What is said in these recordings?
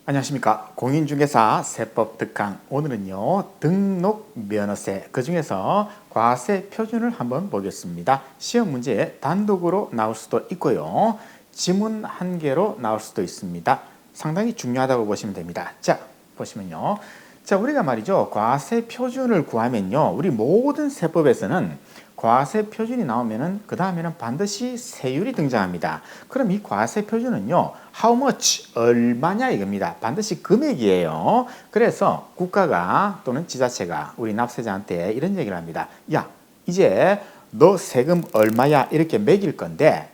안녕하십니까. 공인중개사 세법 특강. 오늘은요 등록 면허세, 그 중에서 과세 표준을 한번 보겠습니다. 시험 문제에 단독으로 나올 수도 있고요, 지문 한 개로 나올 수도 있습니다. 상당히 중요하다고 보시면 됩니다. 자, 보시면요, 자, 우리가 말이죠, 과세 표준을 구하면요, 우리 모든 세법에서는 과세 표준이 나오면은 그 다음에는 반드시 세율이 등장합니다. 그럼 이 과세 표준은요, how much, 얼마냐 이겁니다. 반드시 금액이에요. 그래서 국가가 또는 지자체가 우리 납세자한테 이런 얘기를 합니다. 야, 이제 너 세금 얼마야 이렇게 매길 건데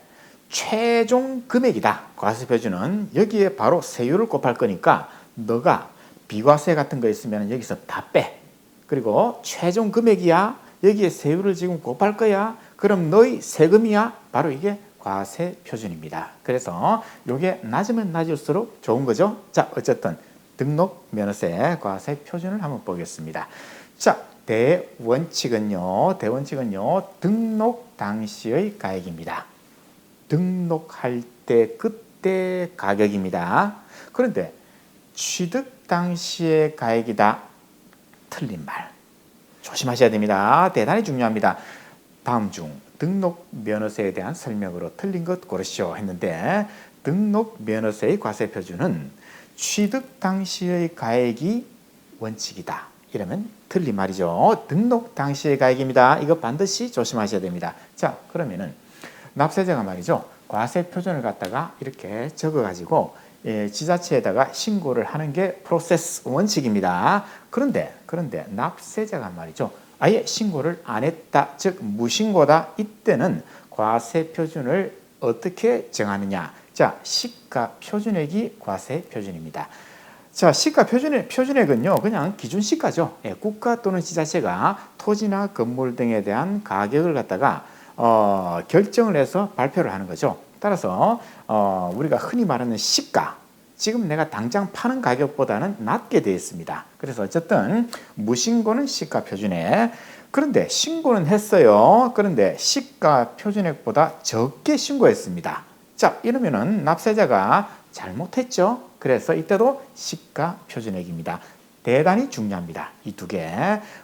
최종 금액이다. 과세 표준은 여기에 바로 세율을 곱할 거니까 너가 비과세 같은 거 있으면 여기서 다 빼. 그리고 최종 금액이야. 여기에 세율을 지금 곱할 거야. 그럼 너희 세금이야. 바로 이게 과세 표준입니다. 그래서 이게 낮으면 낮을수록 좋은 거죠. 자, 어쨌든 등록 면허세 과세 표준을 한번 보겠습니다. 자, 대원칙은요 등록 당시의 가액입니다. 등록할 때 그때 가격입니다. 그런데 취득 당시의 가액이다. 틀린 말. 조심하셔야 됩니다. 대단히 중요합니다. 다음 중 등록 면허세에 대한 설명으로 틀린 것 고르시오 했는데, 등록 면허세의 과세 표준은 취득 당시의 가액이 원칙이다. 이러면 틀린 말이죠. 등록 당시의 가액입니다. 이거 반드시 조심하셔야 됩니다. 자, 그러면은 납세자가 말이죠, 과세 표준을 갖다가 이렇게 적어가지고 지자체에다가 신고를 하는 게 프로세스 원칙입니다. 그런데 납세자가 말이죠, 아예 신고를 안 했다, 즉 무신고다. 이때는 과세 표준을 어떻게 정하느냐? 자, 시가 표준액이 과세 표준입니다. 자, 시가 표준액은요, 그냥 기준 시가죠. 국가 또는 지자체가 토지나 건물 등에 대한 가격을 갖다가 결정을 해서 발표를 하는 거죠. 따라서 우리가 흔히 말하는 시가, 지금 내가 당장 파는 가격보다는 낮게 되어 있습니다. 그래서 어쨌든 무신고는 시가 표준액, 그런데 신고는 했어요. 그런데 시가 표준액보다 적게 신고했습니다. 자, 이러면은 납세자가 잘못했죠. 그래서 이때도 시가 표준액입니다. 대단히 중요합니다. 이 두 개.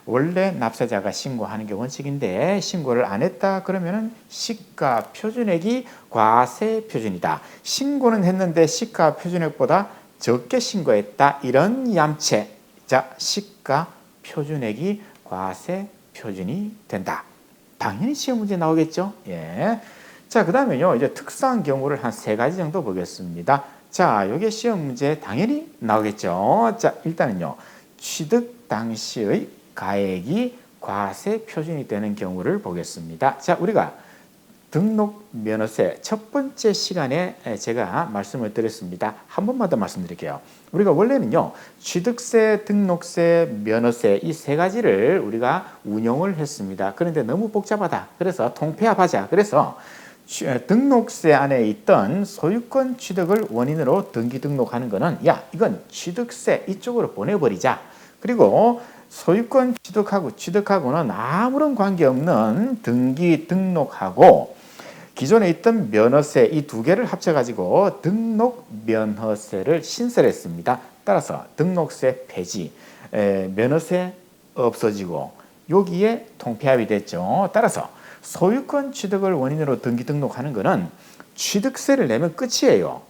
원래 납세자가 신고하는 게 원칙인데 신고를 안 했다 그러면은 시가 표준액이 과세 표준이다. 신고는 했는데 시가 표준액보다 적게 신고했다. 이런 얌체. 자, 시가 표준액이 과세 표준이 된다. 당연히 시험 문제 나오겠죠. 예. 자, 그다음에요, 이제 특수한 경우를 한 3가지 정도 보겠습니다. 자, 요게 시험 문제 당연히 나오겠죠. 자, 일단은요, 취득 당시의 가액이 과세 표준이 되는 경우를 보겠습니다. 자, 우리가 등록 면허세 첫 번째 시간에 제가 말씀을 드렸습니다. 한 번만 더 말씀드릴게요. 우리가 원래는요, 취득세, 등록세, 면허세 이 3가지를 우리가 운용을 했습니다. 그런데 너무 복잡하다. 그래서 통폐합하자. 그래서 등록세 안에 있던 소유권 취득을 원인으로 등기 등록하는 거는, 야, 이건 취득세 이쪽으로 보내버리자. 그리고 소유권 취득하고는 아무런 관계없는 등기 등록하고 기존에 있던 면허세 이 2개를 합쳐가지고 등록 면허세를 신설했습니다. 따라서 등록세 폐지, 면허세 없어지고 여기에 통폐합이 됐죠. 따라서 소유권 취득을 원인으로 등기 등록하는 것은 취득세를 내면 끝이에요.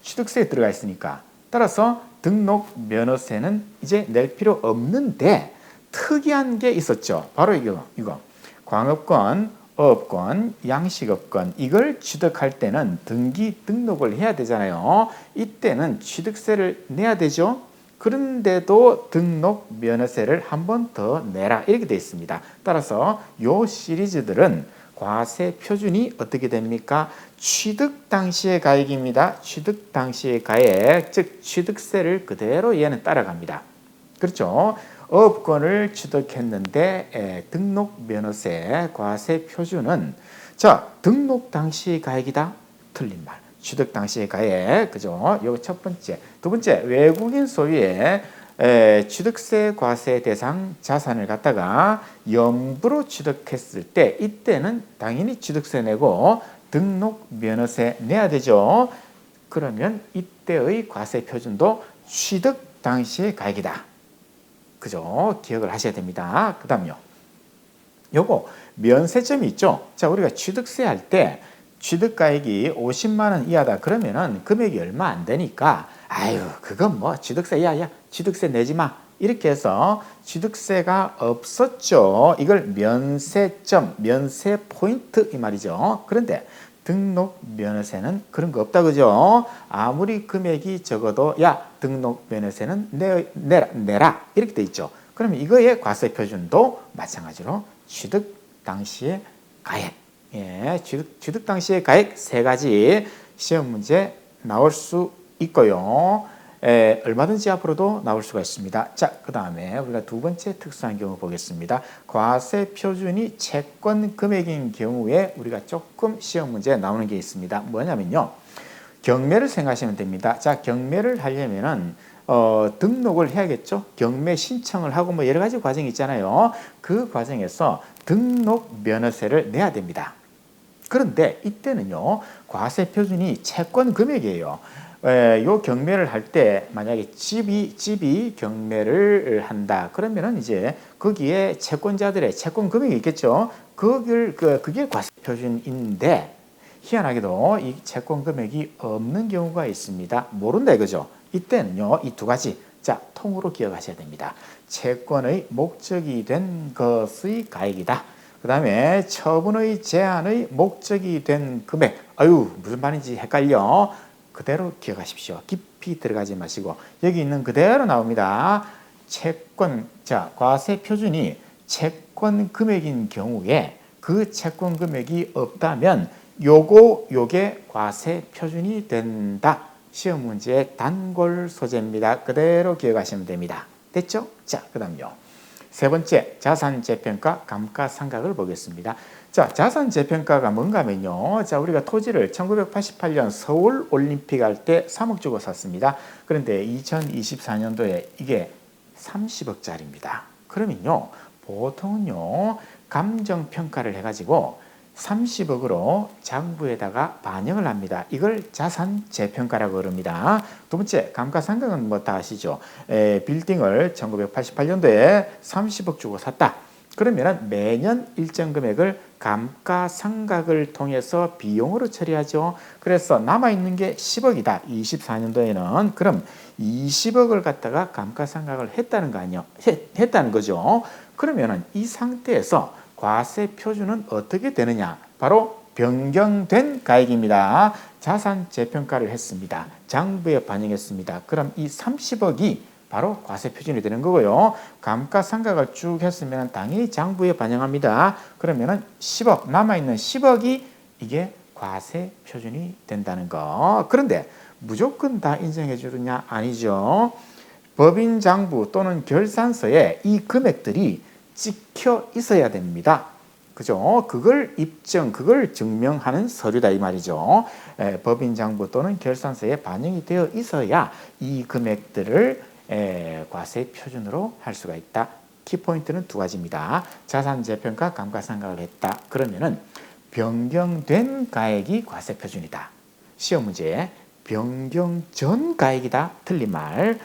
취득세에 들어가 있으니까. 따라서 등록 면허세는 이제 낼 필요 없는데 특이한 게 있었죠. 바로 이거. 광업권, 어업권, 양식업권 이걸 취득할 때는 등기 등록을 해야 되잖아요. 이때는 취득세를 내야 되죠. 그런데도 등록 면허세를 한 번 더 내라 이렇게 되어 있습니다. 따라서 요 시리즈들은 과세 표준이 어떻게 됩니까? 취득 당시의 가액입니다. 취득 당시의 가액, 즉 취득세를 그대로 얘는 따라갑니다. 그렇죠? 어업권을 취득했는데 등록 면허세 과세 표준은, 자, 등록 당시의 가액이다. 틀린 말. 취득 당시의 가액, 그죠? 요거 첫 번째. 두 번째, 외국인 소유의 취득세 과세 대상 자산을 갖다가 염부로 취득했을 때 이때는 당연히 취득세 내고 등록 면허세 내야 되죠. 그러면 이때의 과세 표준도 취득 당시의 가액이다. 그죠? 기억을 하셔야 됩니다. 그 다음요. 요거 면세점이 있죠. 자, 우리가 취득세 할 때 취득가액이 50만 원 이하다 그러면은 금액이 얼마 안 되니까 아유 그건 뭐 취득세 야야 취득세 내지 마 이렇게 해서 취득세가 없었죠. 이걸 면세점 면세 포인트 이 말이죠. 그런데 등록 면허세는 그런 거 없다 그죠. 아무리 금액이 적어도 야 등록 면허세는 내라 이렇게 돼 있죠. 그러면 이거의 과세 표준도 마찬가지로 취득 당시의 가액, 예, 취득 당시의 가액 세 가지 시험 문제 나올 수 있고요. 얼마든지 앞으로도 나올 수가 있습니다. 자, 그 다음에 우리가 두 번째 특수한 경우 보겠습니다. 과세 표준이 채권 금액인 경우에 우리가 조금 시험 문제 나오는 게 있습니다. 뭐냐면요. 경매를 생각하시면 됩니다. 자, 경매를 하려면은 등록을 해야겠죠. 경매 신청을 하고 뭐 여러 가지 과정이 있잖아요. 그 과정에서 등록 면허세를 내야 됩니다. 그런데 이때는요. 과세 표준이 채권 금액이에요. 요 경매를 할 때 만약에 집이 경매를 한다. 그러면은 이제 거기에 채권자들의 채권 금액이 있겠죠. 그게 과세 표준인데 희한하게도 이 채권 금액이 없는 경우가 있습니다. 모른다 이거죠. 이때는요, 이 두 가지, 자, 통으로 기억하셔야 됩니다. 채권의 목적이 된 것의 가액이다. 그 다음에 처분의 제한의 목적이 된 금액. 아유, 무슨 말인지 헷갈려. 그대로 기억하십시오. 깊이 들어가지 마시고, 여기 있는 그대로 나옵니다. 채권, 자, 과세 표준이 채권 금액인 경우에 그 채권 금액이 없다면 요게 과세 표준이 된다. 시험 문제의 단골 소재입니다. 그대로 기억하시면 됩니다. 됐죠? 자, 그 다음요. 세 번째, 자산재평가 감가상각을 보겠습니다. 자, 자산재평가가 뭔가 하면요. 자, 우리가 토지를 1988년 서울올림픽 할 때 3억 주고 샀습니다. 그런데 2024년도에 이게 30억짜리입니다. 그러면요. 보통은요. 감정평가를 해가지고 30억으로 장부에다가 반영을 합니다. 이걸 자산재평가라고 그럽니다. 두 번째, 감가상각은 뭐 다 아시죠? 빌딩을 1988년도에 30억 주고 샀다. 그러면 매년 일정 금액을 감가상각을 통해서 비용으로 처리하죠. 그래서 남아있는 게 10억이다. 24년도에는. 그럼 20억을 갖다가 감가상각을 했다는 거 아니요? 했다는 거죠. 그러면 이 상태에서 과세 표준은 어떻게 되느냐? 바로 변경된 가액입니다. 자산 재평가를 했습니다. 장부에 반영했습니다. 그럼 이 30억이 바로 과세 표준이 되는 거고요. 감가상각을 쭉 했으면 당연히 장부에 반영합니다. 그러면은 10억, 남아있는 10억이 이게 과세 표준이 된다는 거. 그런데 무조건 다 인정해 주느냐? 아니죠. 법인 장부 또는 결산서에 이 금액들이 찍혀 있어야 됩니다. 그죠? 그걸 증명하는 서류다 이 말이죠. 법인 장부 또는 결산서에 반영이 되어 있어야 이 금액들을 과세 표준으로 할 수가 있다. 키포인트는 두 가지입니다. 자산재평가 감가상각을 했다. 그러면은 변경된 가액이 과세 표준이다. 시험 문제 변경 전 가액이다. 틀린 말.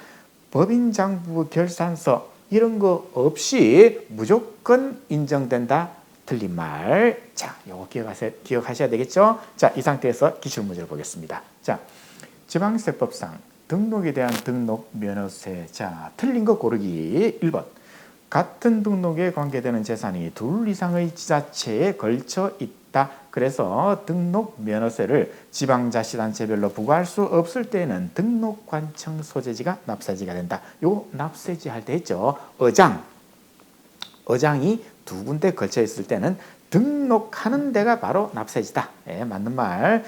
법인 장부 결산서 이런 거 없이 무조건 인정된다. 틀린 말. 자, 요거 기억하셔야 되겠죠? 자, 이 상태에서 기출문제를 보겠습니다. 자, 지방세법상 등록에 대한 등록 면허세. 자, 틀린 거 고르기. 1번. 같은 등록에 관계되는 재산이 둘 이상의 지자체에 걸쳐 있다. 그래서 등록 면허세를 지방자치단체별로 부과할 수 없을 때에는 등록관청 소재지가 납세지가 된다. 요 납세지 할 때 했죠. 어장이 두 군데 걸쳐 있을 때는 등록하는 데가 바로 납세지다. 예, 맞는 말.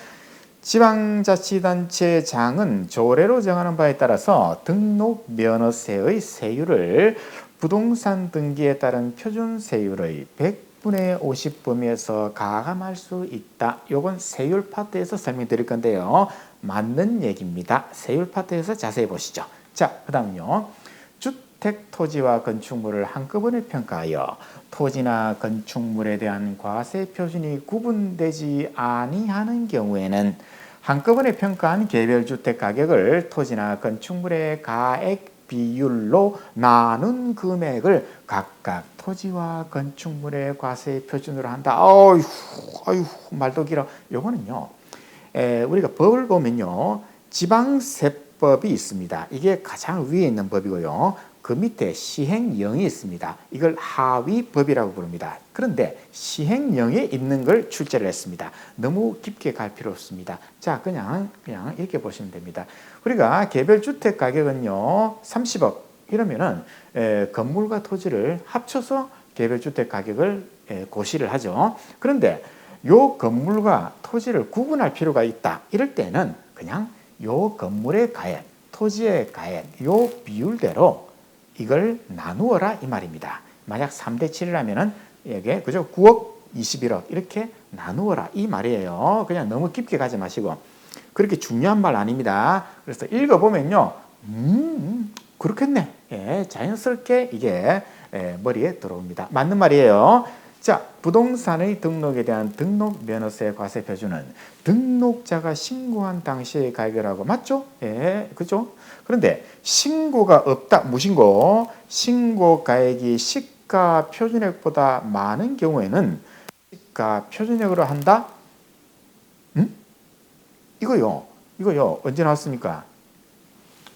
지방자치단체장은 조례로 정하는 바에 따라서 등록 면허세의 세율을 부동산 등기에 따른 표준 세율의 100분의 50 범위에서 가감할 수 있다. 요건 세율 파트에서 설명드릴 건데요. 맞는 얘기입니다. 세율 파트에서 자세히 보시죠. 자, 그 다음요. 주택 토지와 건축물을 한꺼번에 평가하여 토지나 건축물에 대한 과세 표준이 구분되지 아니하는 경우에는 한꺼번에 평가한 개별 주택 가격을 토지나 건축물의 가액 비율로 나눈 금액을 각각 토지와 건축물의 과세 표준으로 한다. 어휴, 말도 길어. 요거는요, 우리가 법을 보면요, 지방세법이 있습니다. 이게 가장 위에 있는 법이고요. 그 밑에 시행령이 있습니다. 이걸 하위법이라고 부릅니다. 그런데 시행령에 있는 걸 출제를 했습니다. 너무 깊게 갈 필요 없습니다. 자, 그냥 이렇게 보시면 됩니다. 우리가 개별 주택 가격은요, 30억 이러면은 건물과 토지를 합쳐서 개별 주택 가격을 고시를 하죠. 그런데 요 건물과 토지를 구분할 필요가 있다. 이럴 때는 그냥 요 건물의 가액, 토지의 가액, 요 비율대로 이걸 나누어라 이 말입니다. 만약 3대 7이라면은 이게 그죠? 9억 21억 이렇게 나누어라 이 말이에요. 그냥 너무 깊게 가지 마시고 그렇게 중요한 말 아닙니다. 그래서 읽어보면요, 그렇겠네. 예, 자연스럽게 이게 머리에 들어옵니다. 맞는 말이에요. 자, 부동산의 등록에 대한 등록 면허세 과세 표준은 등록자가 신고한 당시의 가격이라고 맞죠? 예, 그죠? 그런데 신고가 없다, 무신고, 신고 가액이 시가 표준액보다 많은 경우에는 시가 표준액으로 한다? 이거요, 언제 나왔습니까?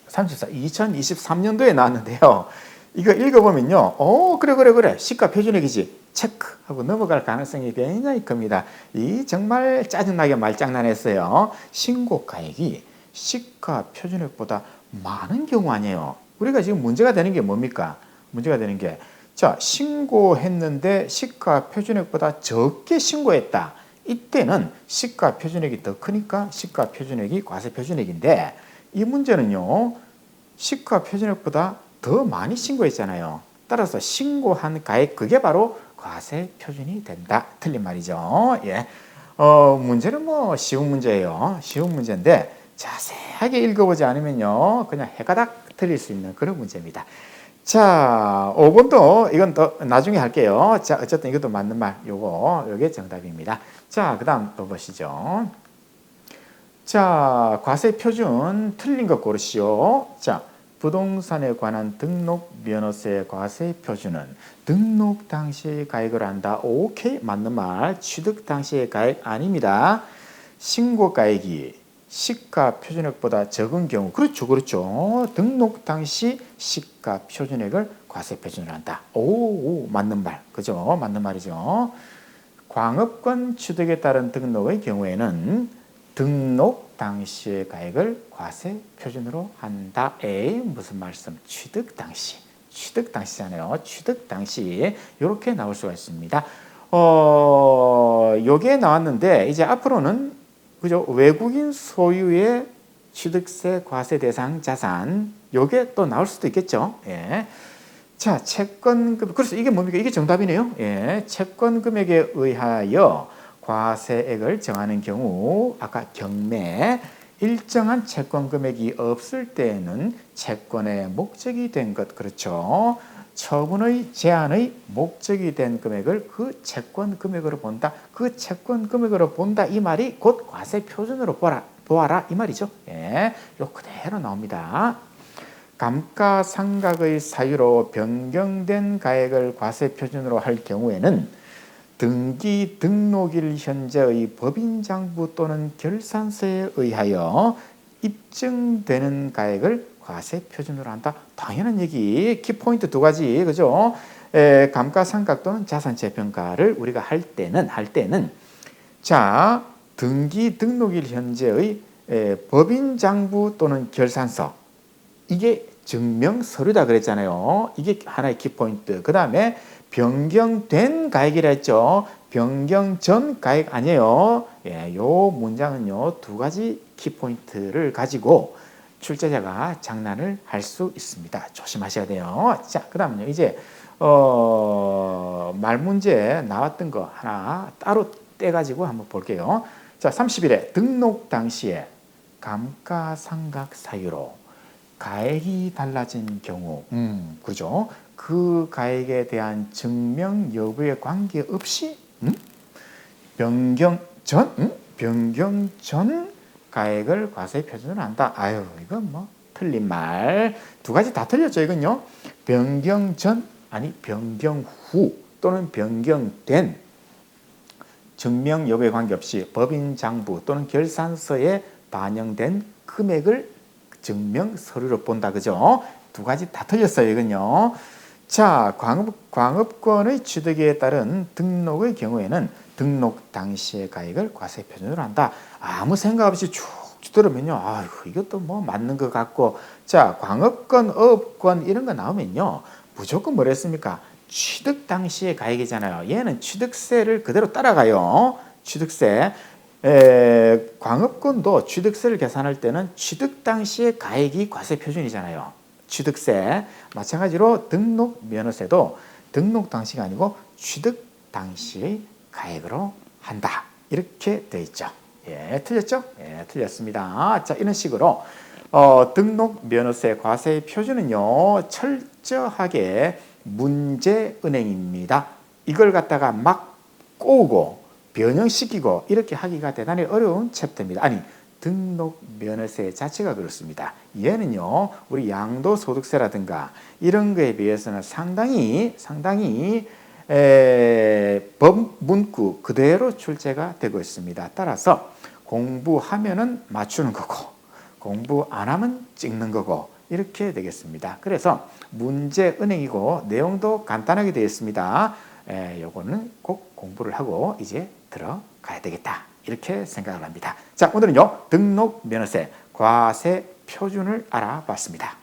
2023년도에 나왔는데요. 이거 읽어보면요, 그래. 시가 표준액이지. 체크하고 넘어갈 가능성이 굉장히 큽니다. 이 정말 짜증나게 말장난했어요. 신고가액이 시가 표준액보다 많은 경우 아니에요. 우리가 지금 문제가 되는 게 뭡니까? 문제가 되는 게, 자, 신고했는데 시가 표준액보다 적게 신고했다. 이때는 시가 표준액이 더 크니까 시가 표준액이 과세 표준액인데, 이 문제는요, 시가 표준액보다 더 많이 신고했잖아요. 따라서 신고한 가액, 그게 바로 과세 표준이 된다. 틀린 말이죠. 예. 문제는 뭐 쉬운 문제예요. 쉬운 문제인데 자세하게 읽어보지 않으면요, 그냥 해가닥 틀릴 수 있는 그런 문제입니다. 자, 5번도 이건 더 나중에 할게요. 자, 어쨌든 이것도 맞는 말, 요게 정답입니다. 자, 그 다음 또 보시죠. 자, 과세 표준 틀린 거 고르시오. 자, 부동산에 관한 등록 면허세 과세 표준은 등록 당시의 가액을 한다. 오케이, 맞는 말. 취득 당시의 가액 아닙니다. 신고 가액이 시가 표준액보다 적은 경우, 그렇죠. 등록 당시 시가 표준액을 과세 표준으로 한다. 오, 맞는 말, 그죠? 맞는 말이죠. 광업권 취득에 따른 등록의 경우에는 등록 당시의 가액을 과세 표준으로 한다. 에이, 무슨 말씀? 취득 당시잖아요. 취득 당시 이렇게 나올 수가 있습니다. 요게 나왔는데 이제 앞으로는 그죠? 외국인 소유의 취득세 과세 대상 자산, 요게 또 나올 수도 있겠죠. 예. 자, 채권금, 그래서 이게 뭡니까? 이게 정답이네요. 예. 채권 금액에 의하여 과세액을 정하는 경우, 아까 경매, 일정한 채권 금액이 없을 때에는 채권의 목적이 된 것, 그렇죠. 처분의 제한의 목적이 된 금액을 그 채권 금액으로 본다. 그 채권 금액으로 본다. 이 말이 곧 과세 표준으로 보아라. 이 말이죠. 예, 요 그대로 나옵니다. 감가상각의 사유로 변경된 가액을 과세 표준으로 할 경우에는 등기 등록일 현재의 법인장부 또는 결산서에 의하여 입증되는 가액을 과세 표준으로 한다. 당연한 얘기. 키포인트 두 가지, 그죠? 감가상각 또는 자산재평가를 우리가 할 때는 자, 등기 등록일 현재의 법인장부 또는 결산서, 이게 증명서류다 그랬잖아요. 이게 하나의 키포인트. 그 다음에 변경된 가액이라 했죠. 변경 전 가액 아니에요. 예, 요 문장은요, 두 가지 키포인트를 가지고 출제자가 장난을 할 수 있습니다. 조심하셔야 돼요. 자, 그 다음은요, 이제 말문제 나왔던 거 하나 따로 떼가지고 한번 볼게요. 자, 31회 등록 당시에 감가상각 사유로 가액이 달라진 경우, 그죠? 그 가액에 대한 증명 여부에 관계없이 변경 전 가액을 과세 표준으로 한다. 아유, 이건 뭐 틀린 말. 두 가지 다 틀렸죠, 이건요. 변경 전 아니 변경 후 또는 변경된 증명 여부에 관계없이 법인 장부 또는 결산서에 반영된 금액을 증명 서류로 본다. 그죠? 두 가지 다 틀렸어요, 이건요. 자, 광업권의 취득에 따른 등록의 경우에는 등록 당시의 가액을 과세 표준으로 한다. 아무 생각 없이 쭉 들으면요, 아유, 이것도 뭐 맞는 것 같고, 자, 광업권, 어업권 이런 거 나오면요, 무조건 뭐랬습니까? 취득 당시의 가액이잖아요. 얘는 취득세를 그대로 따라가요. 취득세. 광업권도 취득세를 계산할 때는 취득 당시의 가액이 과세 표준이잖아요. 취득세. 마찬가지로 등록 면허세도 등록 당시가 아니고 취득 당시의 가액으로 한다. 이렇게 돼 있죠. 예, 틀렸죠? 예, 틀렸습니다. 자, 이런 식으로 등록 면허세 과세 표준은요, 철저하게 문제은행입니다. 이걸 갖다가 막 꼬우고 변형시키고 이렇게 하기가 대단히 어려운 챕터입니다. 아니, 등록 면허세 자체가 그렇습니다. 얘는요, 우리 양도소득세라든가 이런 거에 비해서는 상당히 법 문구 그대로 출제가 되고 있습니다. 따라서 공부하면은 맞추는 거고 공부 안 하면 찍는 거고 이렇게 되겠습니다. 그래서 문제은행이고 내용도 간단하게 되어 있습니다. 요거는 꼭 공부를 하고 이제 들어가야 되겠다. 이렇게 생각을 합니다. 자, 오늘은요, 등록 면허세 과세 표준을 알아봤습니다.